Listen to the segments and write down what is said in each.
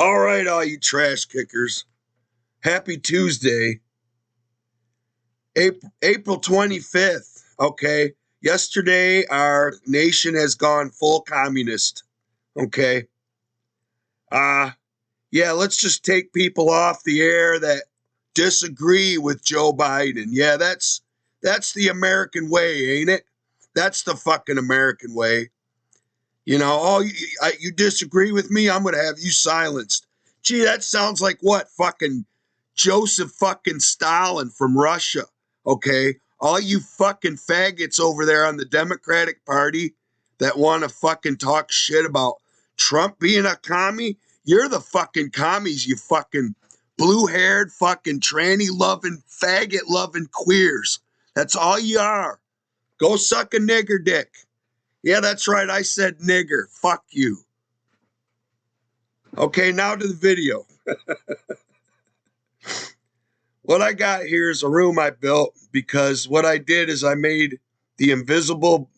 All right, all you trash kickers. Happy Tuesday. April 25th. Okay. Yesterday, our nation has gone full communist. Okay. Yeah, let's just take people off the air that disagree with Joe Biden. Yeah, that's the American way, ain't it? That's the fucking American way. You know, oh, you disagree with me? I'm going to have you silenced. Gee, that sounds like what? Fucking Joseph fucking Stalin from Russia. Okay? All you fucking faggots over there on the Democratic Party that want to fucking talk shit about Trump being a commie, you're the fucking commies, you fucking blue-haired, fucking tranny-loving, faggot-loving queers. That's all you are. Go suck a nigger dick. Yeah, that's right. I said nigger. Fuck you. Okay, now to the video. What I got here is a room I built because what I did is I made the invisible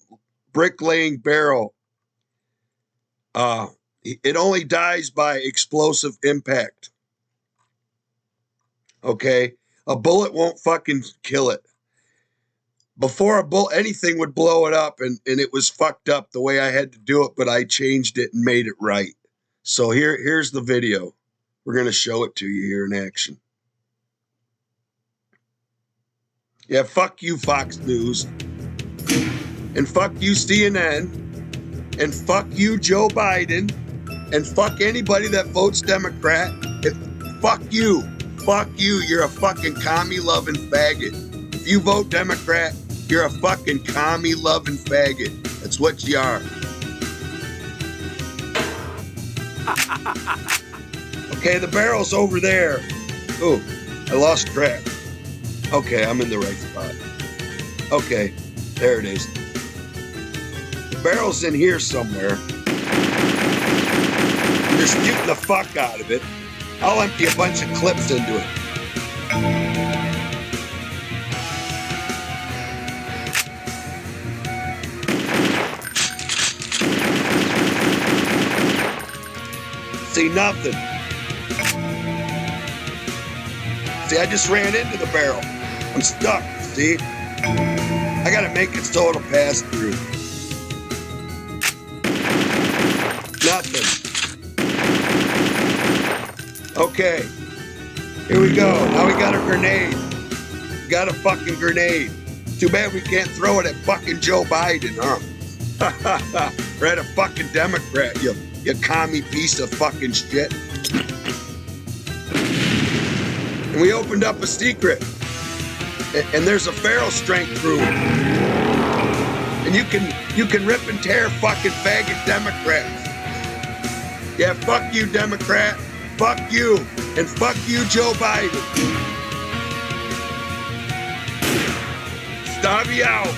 bricklaying barrel. It only dies by explosive impact. Okay? A bullet won't fucking kill it. Before a bullet, anything would blow it up, and it was fucked up the way I had to do it, but I changed it and made it right. So here's the video. We're going to show it to you here in action. Yeah, fuck you, Fox News. And fuck you, CNN. And fuck you, Joe Biden. And fuck anybody that votes Democrat. Fuck you. Fuck you. You're a fucking commie-loving faggot. If you vote Democrat, you're a fucking commie-loving faggot. That's what you are. Okay, the barrel's over there. Ooh, I lost track. Okay, I'm in the right spot. Okay, there it is. The barrel's in here somewhere. You're shooting the fuck out of it. I'll empty a bunch of clips into it. See, nothing. See, I just ran into the barrel. I'm stuck, see? I gotta make it so it'll pass through. Nothing. Okay. Here we go. Now we got a grenade. We got a fucking grenade. Too bad we can't throw it at fucking Joe Biden, huh? Or at a fucking Democrat, you commie piece of fucking shit. And we opened up a secret. And there's a ferrule strength through it. And you can rip and tear fucking faggot Democrats. Yeah, fuck you, Democrat. Fuck you. And fuck you, Joe Biden. Stabby out.